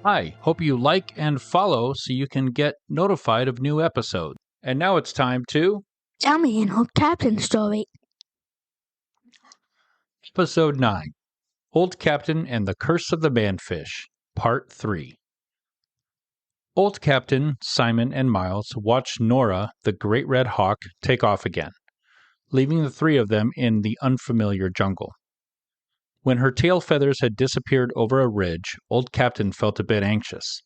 Hi, hope you like and follow so you can get notified of new episodes. And now it's time to Tell me an old captain story. Episode 9, Old Captain and the Curse of the Manfish, Part 3. Old Captain, Simon, and Miles watched Nora, the great red hawk, take off again, leaving the three of them in the unfamiliar jungle. When her tail feathers had disappeared over a ridge, Old Captain felt a bit anxious.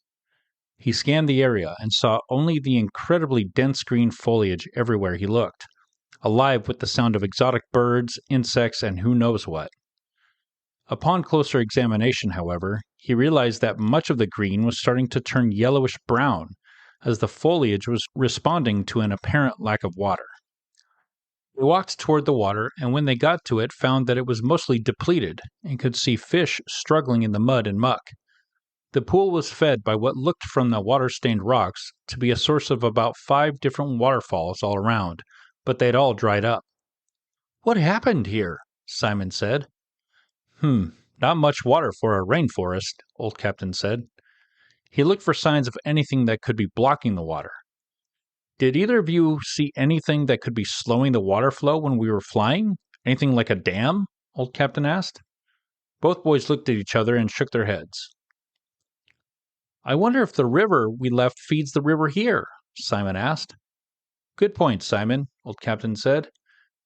He scanned the area and saw only the incredibly dense green foliage everywhere he looked, alive with the sound of exotic birds, insects, and who knows what. Upon closer examination, however, he realized that much of the green was starting to turn yellowish-brown, as the foliage was responding to an apparent lack of water. They walked toward the water, and when they got to it, found that it was mostly depleted, and could see fish struggling in the mud and muck. The pool was fed by what looked from the water-stained rocks to be a source of about 5 different waterfalls all around, but they'd all dried up. "What happened here?" Simon said. Not much water for a rainforest," Old Captain said. He looked for signs of anything that could be blocking the water. "Did either of you see anything that could be slowing the water flow when we were flying? Anything like a dam?" Old Captain asked. Both boys looked at each other and shook their heads. "I wonder if the river we left feeds the river here?" Simon asked. "Good point, Simon," Old Captain said.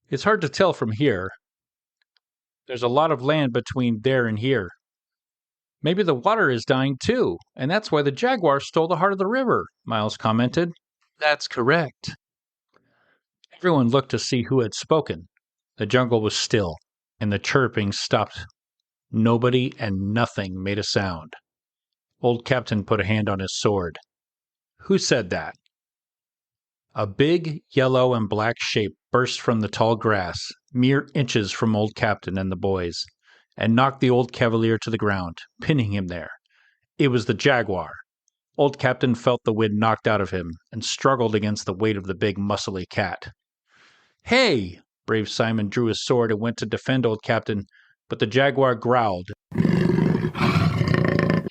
"It's hard to tell from here. There's a lot of land between there and here. Maybe the water is dying too, and that's why the jaguar stole the heart of the river," Miles commented. "That's correct." Everyone looked to see who had spoken. The jungle was still, and the chirping stopped. Nobody and nothing made a sound. Old Captain put a hand on his sword. "Who said that?" A big yellow and black shape burst from the tall grass, mere inches from Old Captain and the boys, and knocked the old cavalier to the ground, pinning him there. It was the jaguar. Old Captain felt the wind knocked out of him, and struggled against the weight of the big, muscly cat. "Hey!" Brave Simon drew his sword and went to defend Old Captain, but the jaguar growled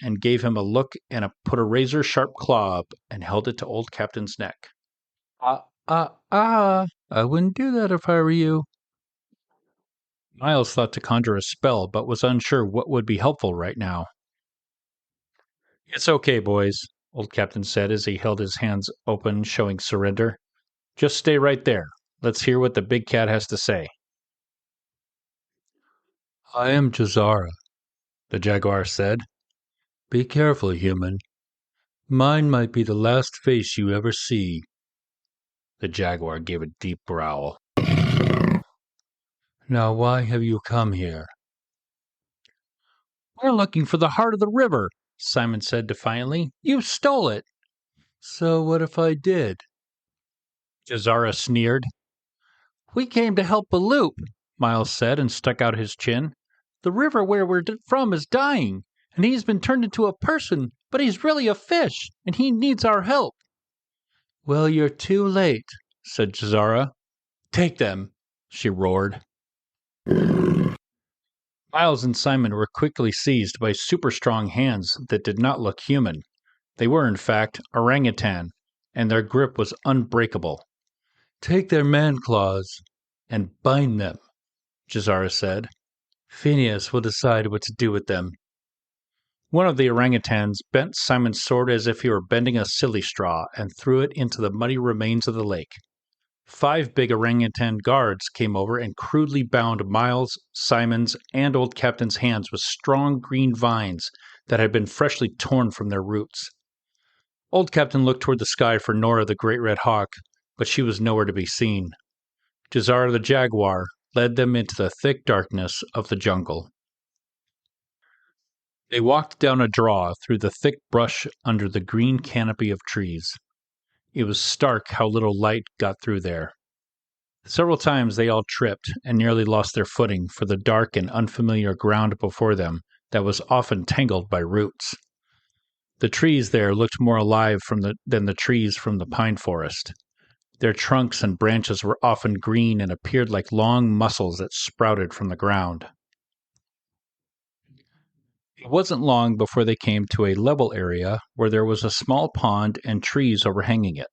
and gave him a look and put a razor-sharp claw up and held it to Old Captain's neck. I wouldn't do that if I were you." Miles thought to conjure a spell, but was unsure what would be helpful right now. "It's okay, boys," Old Captain said as he held his hands open, showing surrender. "Just stay right there. Let's hear what the big cat has to say." "I am Jazara," the jaguar said. "Be careful, human. Mine might be the last face you ever see." The jaguar gave a deep growl. "Now why have you come here?" "We're looking for the heart of the river," Simon said defiantly. "You stole it." "So what if I did?" Jazara sneered. "We came to help Baloo," Miles said and stuck out his chin. "The river where we're from is dying, and he's been turned into a person, but he's really a fish, and he needs our help." "Well, you're too late," said Jazara. "Take them," she roared. Miles and Simon were quickly seized by super-strong hands that did not look human. They were, in fact, orangutan, and their grip was unbreakable. "Take their man claws and bind them," Jazara said. "Phineas will decide what to do with them." One of the orangutans bent Simon's sword as if he were bending a silly straw and threw it into the muddy remains of the lake. 5 big orangutan guards came over and crudely bound Miles, Simon's, and Old Captain's hands with strong green vines that had been freshly torn from their roots. Old Captain looked toward the sky for Nora the great red hawk, but she was nowhere to be seen. Jazara the jaguar led them into the thick darkness of the jungle. They walked down a draw through the thick brush under the green canopy of trees. It was stark how little light got through there. Several times they all tripped and nearly lost their footing for the dark and unfamiliar ground before them that was often tangled by roots. The trees there looked more alive than the trees from the pine forest. Their trunks and branches were often green and appeared like long muscles that sprouted from the ground. It wasn't long before they came to a level area where there was a small pond and trees overhanging it.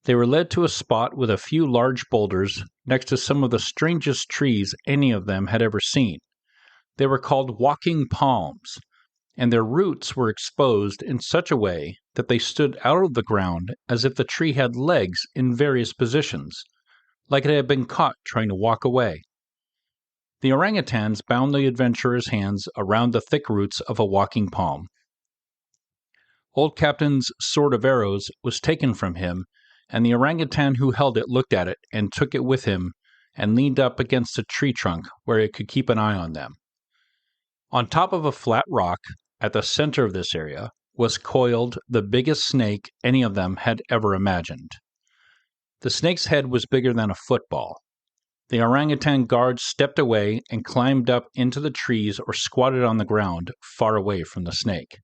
They were led to a spot with a few large boulders next to some of the strangest trees any of them had ever seen. They were called walking palms, and their roots were exposed in such a way that they stood out of the ground as if the tree had legs in various positions, like it had been caught trying to walk away. The orangutans bound the adventurers' hands around the thick roots of a walking palm. Old Captain's sword of arrows was taken from him, and the orangutan who held it looked at it and took it with him and leaned up against a tree trunk where it could keep an eye on them. On top of a flat rock, at the center of this area, was coiled the biggest snake any of them had ever imagined. The snake's head was bigger than a football. The orangutan guards stepped away and climbed up into the trees or squatted on the ground far away from the snake.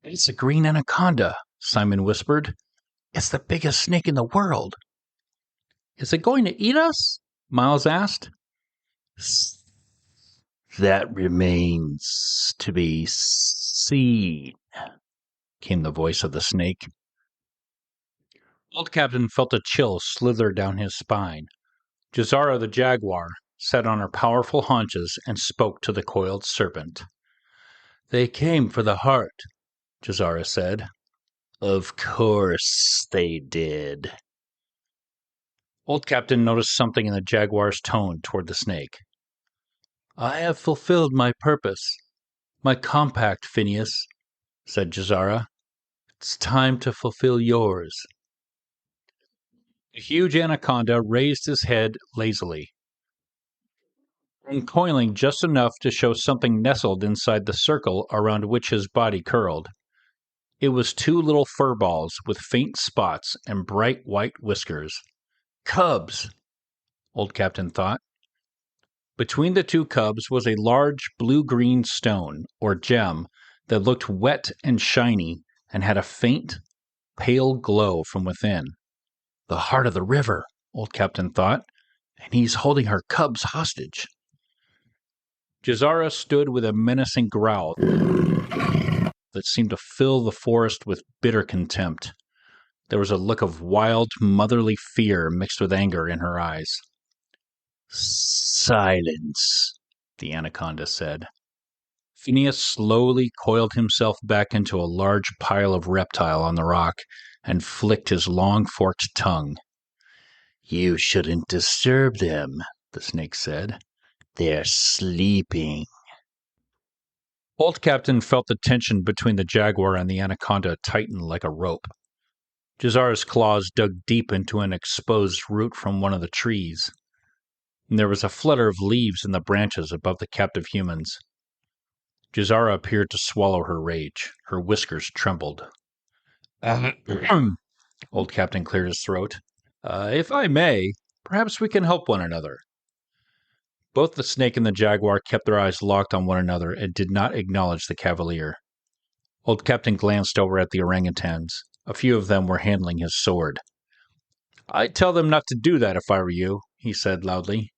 "It's a green anaconda," Simon whispered. "It's the biggest snake in the world." "Is it going to eat us?" Miles asked. "That remains to be seen," came the voice of the snake. Old Captain felt a chill slither down his spine. Jazara the jaguar sat on her powerful haunches and spoke to the coiled serpent. "They came for the heart," Jazara said. "Of course they did." Old Captain noticed something in the jaguar's tone toward the snake. "I have fulfilled my purpose, my compact, Phineas," said Jazara. "It's time to fulfill yours." The huge anaconda raised his head lazily, uncoiling just enough to show something nestled inside the circle around which his body curled. It was two little fur balls with faint spots and bright white whiskers. Cubs, Old Captain thought. Between the two cubs was a large blue-green stone, or gem, that looked wet and shiny and had a faint, pale glow from within. The heart of the river, Old Captain thought, and he's holding her cubs hostage. Jazara stood with a menacing growl that seemed to fill the forest with bitter contempt. There was a look of wild, motherly fear mixed with anger in her eyes. "Silence," the anaconda said. Phineas slowly coiled himself back into a large pile of reptile on the rock and flicked his long forked tongue. "You shouldn't disturb them," the snake said. "They're sleeping." Old Captain felt the tension between the jaguar and the anaconda tighten like a rope. Jazara's claws dug deep into an exposed root from one of the trees, and there was a flutter of leaves in the branches above the captive humans. Jazara appeared to swallow her rage. Her whiskers trembled. Old Captain cleared his throat. "If I may, perhaps we can help one another." Both the snake and the jaguar kept their eyes locked on one another and did not acknowledge the cavalier. Old Captain glanced over at the orangutans. A few of them were handling his sword. "I'd tell them not to do that if I were you," he said loudly.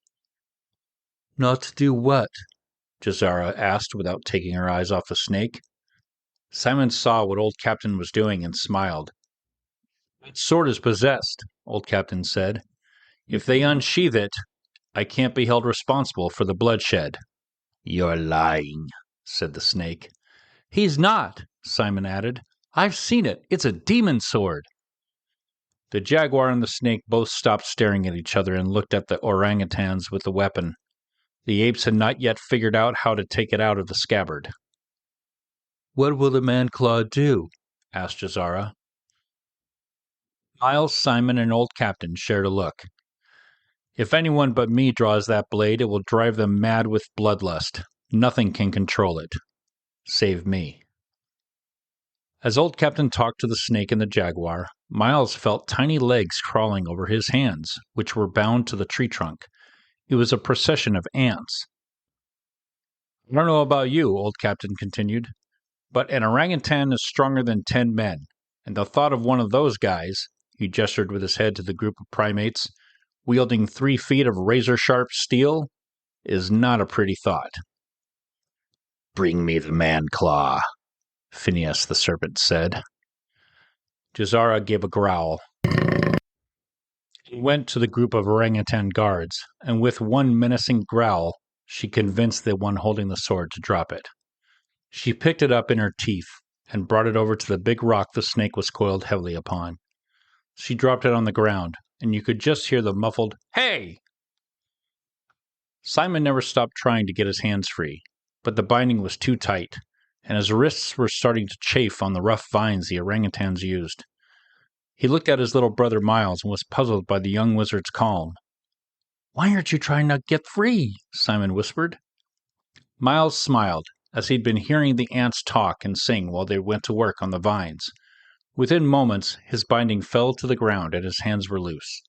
"Not to do what?" Jazara asked without taking her eyes off the snake. Simon saw what Old Captain was doing and smiled. "That sword is possessed," Old Captain said. "If they unsheath it, I can't be held responsible for the bloodshed." "You're lying," said the snake. "He's not," Simon added. "I've seen it. It's a demon sword." The jaguar and the snake both stopped staring at each other and looked at the orangutans with the weapon. The apes had not yet figured out how to take it out of the scabbard. "What will the man-claw do?" asked Jazara. Miles, Simon, and Old Captain shared a look. "If anyone but me draws that blade, it will drive them mad with bloodlust. Nothing can control it. Save me." As Old Captain talked to the snake and the jaguar, Miles felt tiny legs crawling over his hands, which were bound to the tree trunk. It was a procession of ants. "I don't know about you," Old Captain continued, "but an orangutan is stronger than 10 men, and the thought of one of those guys," he gestured with his head to the group of primates, "wielding 3 feet of razor-sharp steel, is not a pretty thought." "Bring me the man claw," Phineas the serpent said. Jazara gave a growl. He went to the group of orangutan guards, and with one menacing growl, she convinced the one holding the sword to drop it. She picked it up in her teeth and brought it over to the big rock the snake was coiled heavily upon. She dropped it on the ground, and you could just hear the muffled, "Hey!" Simon never stopped trying to get his hands free, but the binding was too tight, and his wrists were starting to chafe on the rough vines the orangutans used. He looked at his little brother Miles and was puzzled by the young wizard's calm. "Why aren't you trying to get free?" Simon whispered. Miles smiled, as he'd been hearing the ants talk and sing while they went to work on the vines. Within moments, his binding fell to the ground and his hands were loose.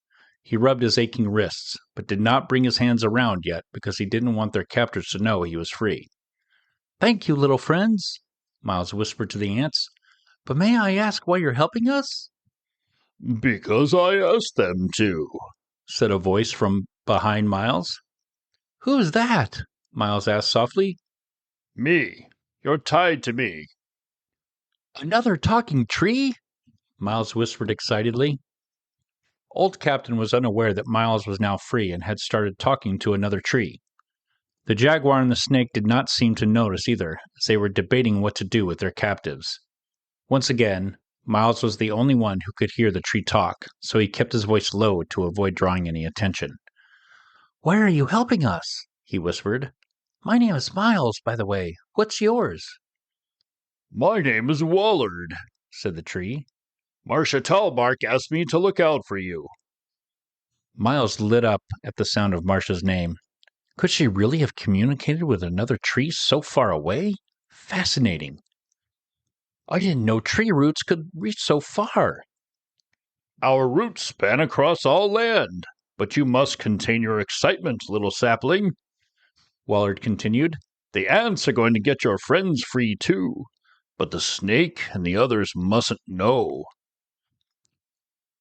He rubbed his aching wrists, but did not bring his hands around yet because he didn't want their captors to know he was free. "Thank you, little friends," Miles whispered to the ants. "But may I ask why you're helping us?" "Because I asked them to," said a voice from behind Miles. "Who's that?" Miles asked softly. "Me. You're tied to me." "Another talking tree?" Miles whispered excitedly. Old Captain was unaware that Miles was now free and had started talking to another tree. The jaguar and the snake did not seem to notice either, as they were debating what to do with their captives. Once again, Miles was the only one who could hear the tree talk, so he kept his voice low to avoid drawing any attention. "Why are you helping us?" he whispered. "My name is Miles, by the way. What's yours?" "My name is Wallard," said the tree. "Marcia Tallbark asked me to look out for you." Miles lit up at the sound of Marcia's name. Could she really have communicated with another tree so far away? Fascinating. I didn't know tree roots could reach so far. "Our roots span across all land, but you must contain your excitement, little sapling," Wallard continued. "The ants are going to get your friends free too, but the snake and the others mustn't know."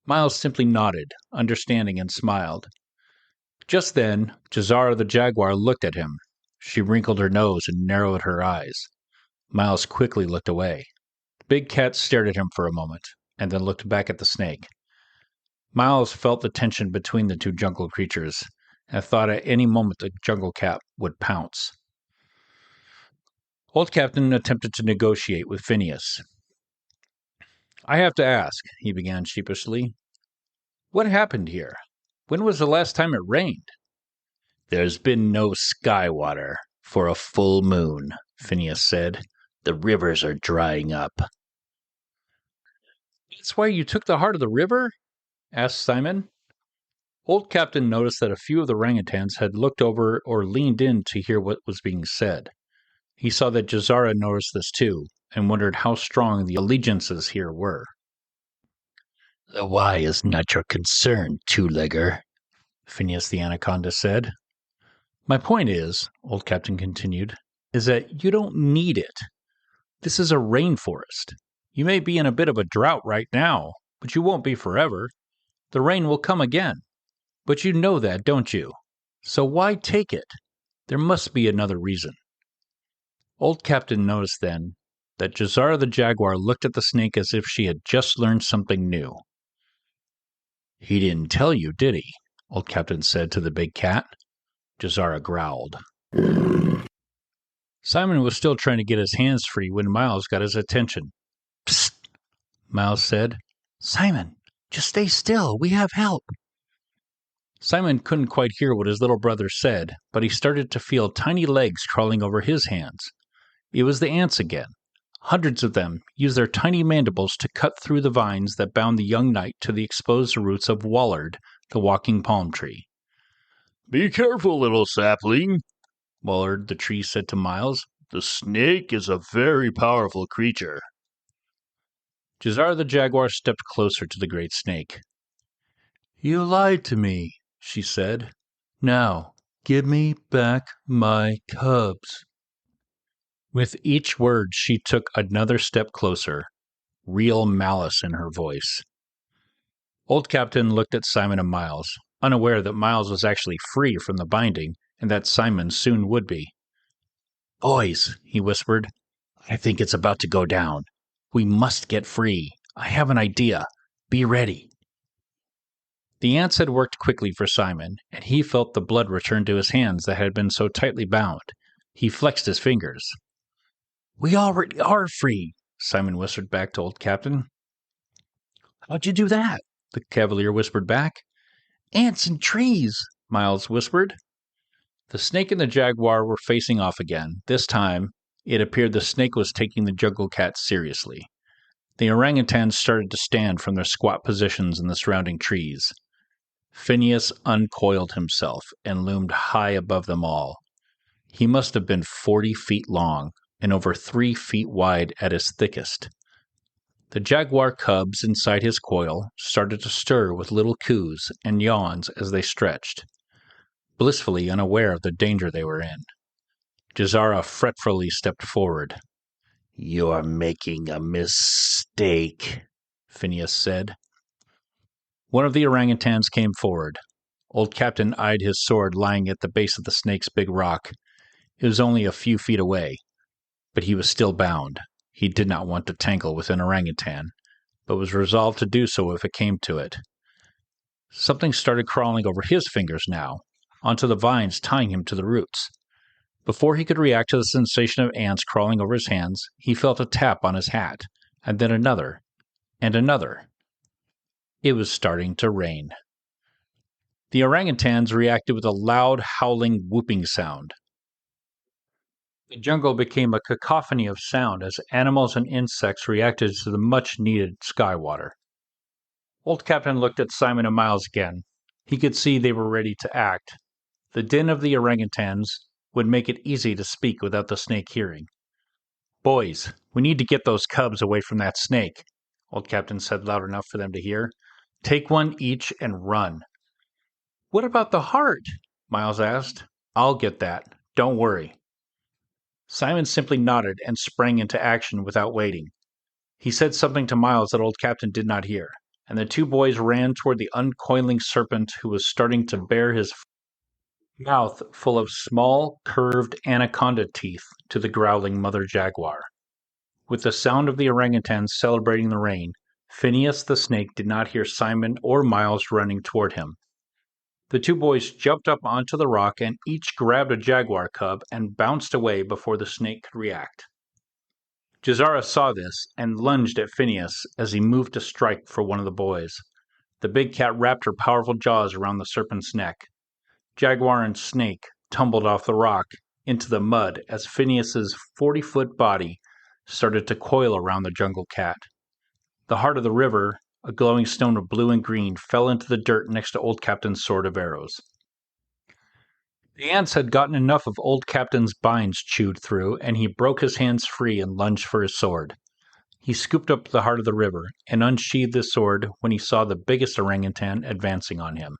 Miles simply nodded, understanding, and smiled. Just then, Jazara the jaguar looked at him. She wrinkled her nose and narrowed her eyes. Miles quickly looked away. The big cat stared at him for a moment, and then looked back at the snake. Miles felt the tension between the two jungle creatures, and thought at any moment the jungle cat would pounce. Old Captain attempted to negotiate with Phineas. "I have to ask," he began sheepishly. "What happened here? When was the last time it rained?" "There's been no sky water for a full moon," Phineas said. "The rivers are drying up." "That's why you took the heart of the river?" asked Simon. Old Captain noticed that a few of the orangutans had looked over or leaned in to hear what was being said. He saw that Jazara noticed this too, and wondered how strong the allegiances here were. "The why is not your concern, two-legger," Phineas the anaconda said. "My point is," Old Captain continued, "is that you don't need it. This is a rainforest. You may be in a bit of a drought right now, but you won't be forever. The rain will come again. But you know that, don't you? So why take it? There must be another reason." Old Captain noticed then that Jazara the jaguar looked at the snake as if she had just learned something new. "He didn't tell you, did he?" Old Captain said to the big cat. Jazara growled. Simon was still trying to get his hands free when Miles got his attention. "Psst," Miles said. "Simon, just stay still. We have help." Simon couldn't quite hear what his little brother said, but he started to feel tiny legs crawling over his hands. It was the ants again. Hundreds of them used their tiny mandibles to cut through the vines that bound the young knight to the exposed roots of Wallard, the walking palm tree. "Be careful, little sapling," Wallard the tree said to Miles. "The snake is a very powerful creature." Jazara the jaguar stepped closer to the great snake. "You lied to me," she said. "Now, give me back my cubs." With each word she took another step closer, real malice in her voice. Old Captain looked at Simon and Miles, unaware that Miles was actually free from the binding, and that Simon soon would be. Boys, he whispered, I think it's about to go down. We must get free. I have an idea. Be ready. The ants had worked quickly for Simon, and he felt the blood return to his hands that had been so tightly bound. He flexed his fingers. We already are free, Simon whispered back to Old Captain. How'd you do that? The Cavalier whispered back. Ants and trees, Miles whispered. The snake and the jaguar were facing off again. This time, it appeared the snake was taking the jungle cat seriously. The orangutans started to stand from their squat positions in the surrounding trees. Phineas uncoiled himself and loomed high above them all. He must have been 40 feet long and over 3 feet wide at his thickest. The jaguar cubs inside his coil started to stir with little coos and yawns as they stretched, blissfully unaware of the danger they were in. Jazara fretfully stepped forward. You're making a mistake, Phineas said. One of the orangutans came forward. Old Captain eyed his sword lying at the base of the snake's big rock. It was only a few feet away, but he was still bound. He did not want to tangle with an orangutan, but was resolved to do so if it came to it. Something started crawling over his fingers now, onto the vines tying him to the roots. Before he could react to the sensation of ants crawling over his hands, he felt a tap on his hat, and then another, and another. It was starting to rain. The orangutans reacted with a loud, howling, whooping sound. The jungle became a cacophony of sound as animals and insects reacted to the much-needed sky water. Old Captain looked at Simon and Miles again. He could see they were ready to act. The din of the orangutans would make it easy to speak without the snake hearing. Boys, we need to get those cubs away from that snake, Old Captain said loud enough for them to hear. Take one each and run. What about the heart? Miles asked. I'll get that. Don't worry. Simon simply nodded and sprang into action without waiting. He said something to Miles that Old Captain did not hear, and the two boys ran toward the uncoiling serpent who was starting to bare his mouth full of small, curved anaconda teeth to the growling mother jaguar. With the sound of the orangutans celebrating the rain, Phineas the snake did not hear Simon or Miles running toward him. The two boys jumped up onto the rock and each grabbed a jaguar cub and bounced away before the snake could react. Jazara saw this and lunged at Phineas as he moved to strike for one of the boys. The big cat wrapped her powerful jaws around the serpent's neck. Jaguar and snake tumbled off the rock into the mud as Phineas's 40-foot body started to coil around the jungle cat. The heart of the river, a glowing stone of blue and green, fell into the dirt next to Old Captain's sword of arrows. The ants had gotten enough of Old Captain's binds chewed through, and he broke his hands free and lunged for his sword. He scooped up the heart of the river and unsheathed his sword when he saw the biggest orangutan advancing on him.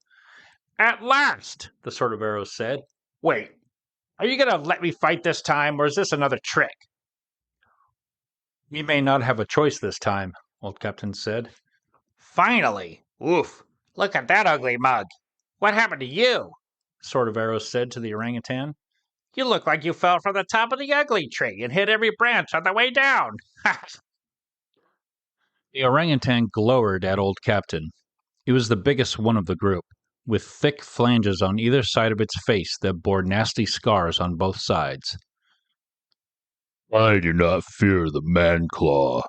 At last, the sword of arrows said. Wait, are you going to let me fight this time, or is this another trick? We may not have a choice this time, Old Captain said. Finally! Oof! Look at that ugly mug! What happened to you? Sword of Arrows said to the orangutan. You look like you fell from the top of the ugly tree and hit every branch on the way down. The orangutan glowered at Old Captain. It was the biggest one of the group, with thick flanges on either side of its face that bore nasty scars on both sides. I do not fear the man-claw,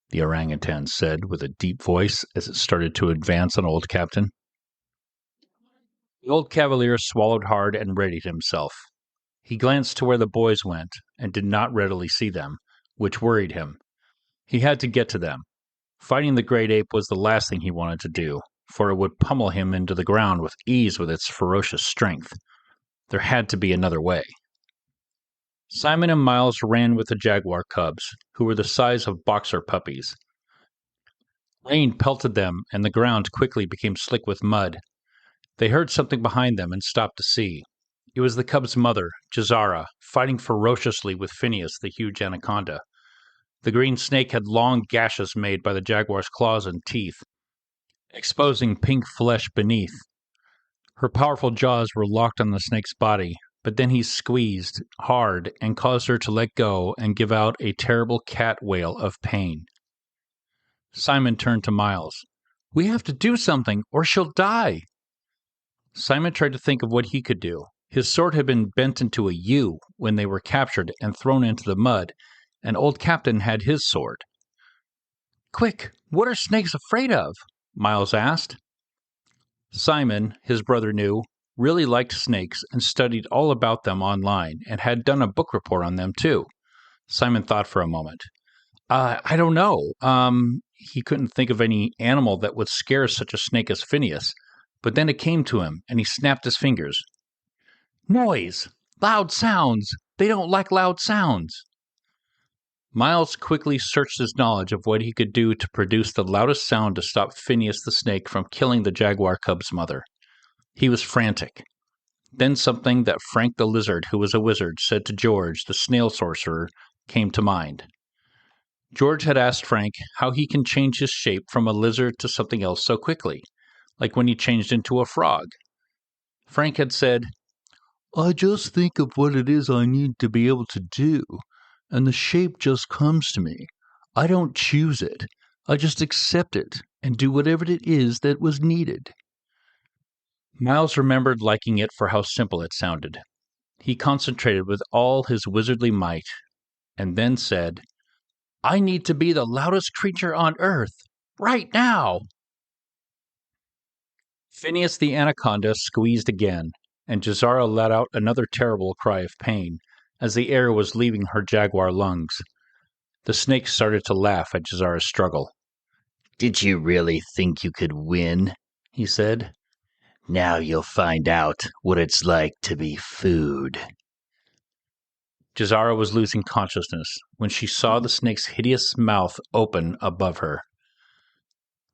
the orangutan said with a deep voice as it started to advance on Old Captain. The old cavalier swallowed hard and readied himself. He glanced to where the boys went and did not readily see them, which worried him. He had to get to them. Fighting the great ape was the last thing he wanted to do, for it would pummel him into the ground with ease with its ferocious strength. There had to be another way. Simon and Miles ran with the jaguar cubs, who were the size of boxer puppies. Rain pelted them, and the ground quickly became slick with mud. They heard something behind them and stopped to see. It was the cub's mother, Jazara, fighting ferociously with Phineas, the huge anaconda. The green snake had long gashes made by the jaguar's claws and teeth, exposing pink flesh beneath. Her powerful jaws were locked on the snake's body, but then he squeezed hard and caused her to let go and give out a terrible cat wail of pain. Simon turned to Miles. "We have to do something, or she'll die." Simon tried to think of what he could do. His sword had been bent into a U when they were captured and thrown into the mud, and Old Captain had his sword. "Quick, what are snakes afraid of?" Miles asked. Simon, his brother knew, really liked snakes and studied all about them online and had done a book report on them too. Simon thought for a moment. I don't know. He couldn't think of any animal that would scare such a snake as Phineas, but then it came to him and he snapped his fingers. "Noise! Loud sounds! They don't like loud sounds!" Miles quickly searched his knowledge of what he could do to produce the loudest sound to stop Phineas the snake from killing the jaguar cub's mother. He was frantic. Then something that Frank the lizard, who was a wizard, said to George, the snail sorcerer, came to mind. George had asked Frank how he can change his shape from a lizard to something else so quickly, like when he changed into a frog. Frank had said, "I just think of what it is I need to be able to do, and the shape just comes to me. I don't choose it. I just accept it and do whatever it is that was needed." Miles remembered liking it for how simple it sounded. He concentrated with all his wizardly might, and then said, "I need to be the loudest creature on Earth, right now!" Phineas the anaconda squeezed again, and Jazara let out another terrible cry of pain, as the air was leaving her jaguar lungs. The snake started to laugh at Jazara's struggle. "Did you really think you could win?" he said. "Now you'll find out what it's like to be food." Jazara was losing consciousness when she saw the snake's hideous mouth open above her.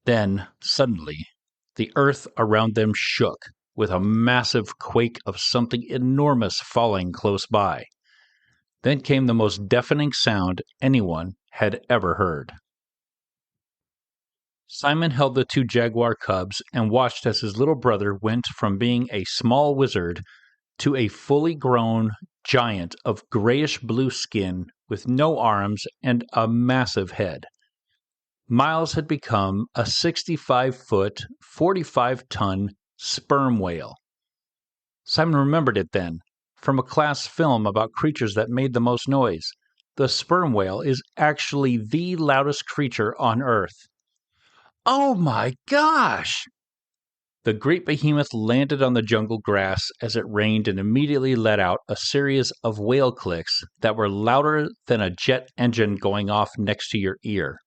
Then, suddenly, the earth around them shook with a massive quake of something enormous falling close by. Then came the most deafening sound anyone had ever heard. Simon held the two jaguar cubs and watched as his little brother went from being a small wizard to a fully grown giant of grayish-blue skin with no arms and a massive head. Miles had become a 65-foot, 45-ton sperm whale. Simon remembered it then, from a class film about creatures that made the most noise. The sperm whale is actually the loudest creature on Earth. "Oh my gosh!" The great behemoth landed on the jungle grass as it rained and immediately let out a series of whale clicks that were louder than a jet engine going off next to your ear.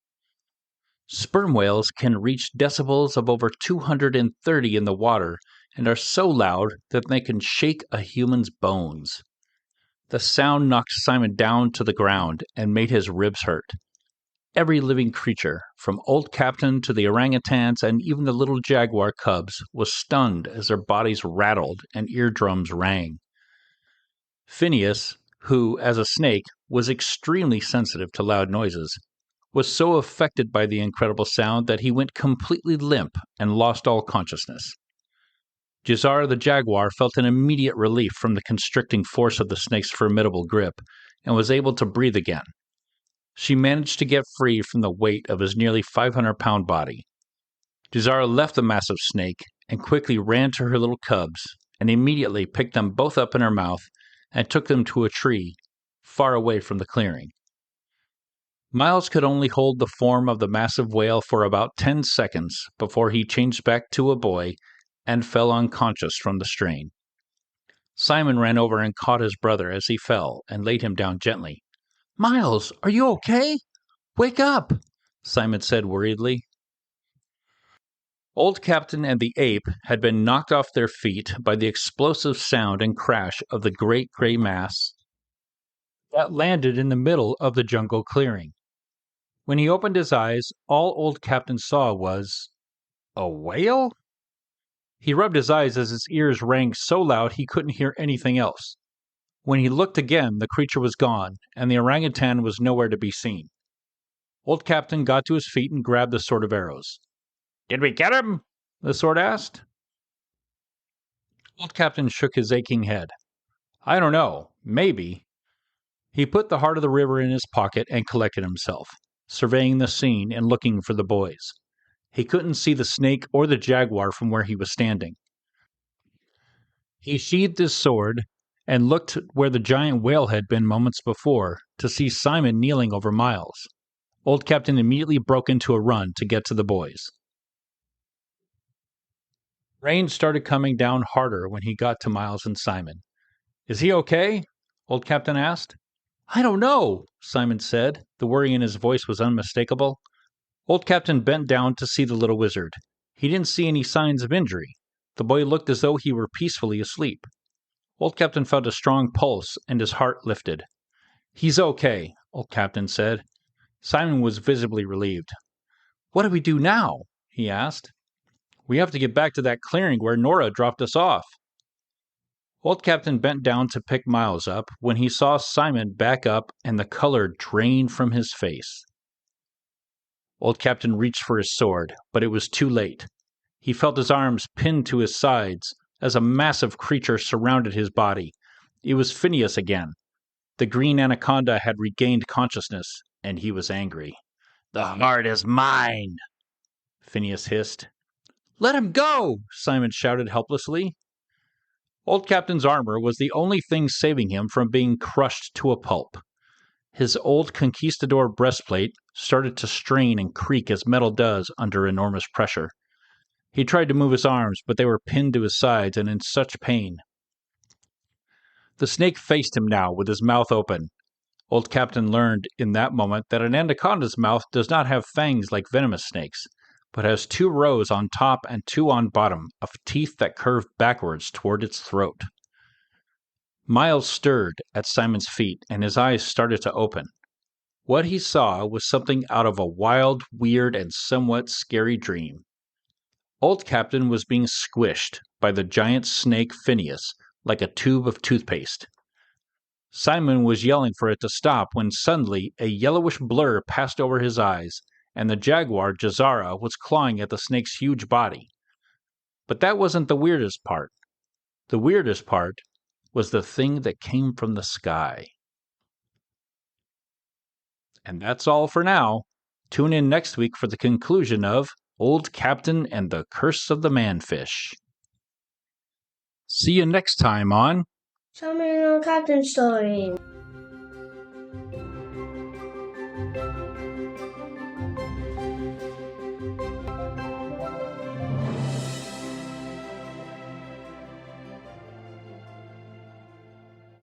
Sperm whales can reach decibels of over 230 in the water and are so loud that they can shake a human's bones. The sound knocked Simon down to the ground and made his ribs hurt. Every living creature, from Old Captain to the orangutans and even the little jaguar cubs, was stunned as their bodies rattled and eardrums rang. Phineas, who, as a snake, was extremely sensitive to loud noises, was so affected by the incredible sound that he went completely limp and lost all consciousness. Jazara the jaguar felt an immediate relief from the constricting force of the snake's formidable grip and was able to breathe again. She managed to get free from the weight of his nearly 500-pound body. Jazara left the massive snake and quickly ran to her little cubs and immediately picked them both up in her mouth and took them to a tree far away from the clearing. Miles could only hold the form of the massive whale for about 10 seconds before he changed back to a boy and fell unconscious from the strain. Simon ran over and caught his brother as he fell and laid him down gently. "Miles, are you okay? Wake up," Simon said worriedly. Old Captain and the ape had been knocked off their feet by the explosive sound and crash of the great gray mass that landed in the middle of the jungle clearing. When he opened his eyes, all Old Captain saw was a whale? He rubbed his eyes as his ears rang so loud he couldn't hear anything else. When he looked again, the creature was gone, and the orangutan was nowhere to be seen. Old Captain got to his feet and grabbed the sword of arrows. "Did we get him?" the sword asked. Old Captain shook his aching head. I don't know. Maybe. He put the heart of the river in his pocket and collected himself, surveying the scene and looking for the boys. He couldn't see the snake or the jaguar from where he was standing. He sheathed his sword and looked where the giant whale had been moments before to see Simon kneeling over Miles. Old Captain immediately broke into a run to get to the boys. Rain started coming down harder when he got to Miles and Simon. Is he okay? Old Captain asked. I don't know, Simon said. The worry in his voice was unmistakable. Old Captain bent down to see the little wizard. He didn't see any signs of injury. The boy looked as though he were peacefully asleep. Old Captain felt a strong pulse, and his heart lifted. He's okay, Old Captain said. Simon was visibly relieved. What do we do now? He asked. We have to get back to that clearing where Nora dropped us off. Old Captain bent down to pick Miles up when he saw Simon back up and the color drain from his face. Old Captain reached for his sword, but it was too late. He felt his arms pinned to his sides as a massive creature surrounded his body. It was Phineas again. The green anaconda had regained consciousness, and he was angry. The heart is mine, Phineas hissed. Let him go! Simon shouted helplessly. Old Captain's armor was the only thing saving him from being crushed to a pulp. His old conquistador breastplate started to strain and creak as metal does under enormous pressure. He tried to move his arms, but they were pinned to his sides and in such pain. The snake faced him now with his mouth open. Old Captain learned in that moment that an anaconda's mouth does not have fangs like venomous snakes, but has 2 rows on top and 2 on bottom of teeth that curve backwards toward its throat. Miles stirred at Simon's feet, and his eyes started to open. What he saw was something out of a wild, weird, and somewhat scary dream. Old Captain was being squished by the giant snake Phineas like a tube of toothpaste. Simon was yelling for it to stop when suddenly a yellowish blur passed over his eyes, and the jaguar, Jazara, was clawing at the snake's huge body. But that wasn't the weirdest part. The weirdest part was the thing that came from the sky. And that's all for now. Tune in next week for the conclusion of Old Captain and the Curse of the Manfish. See you next time on Tell me an old captain story.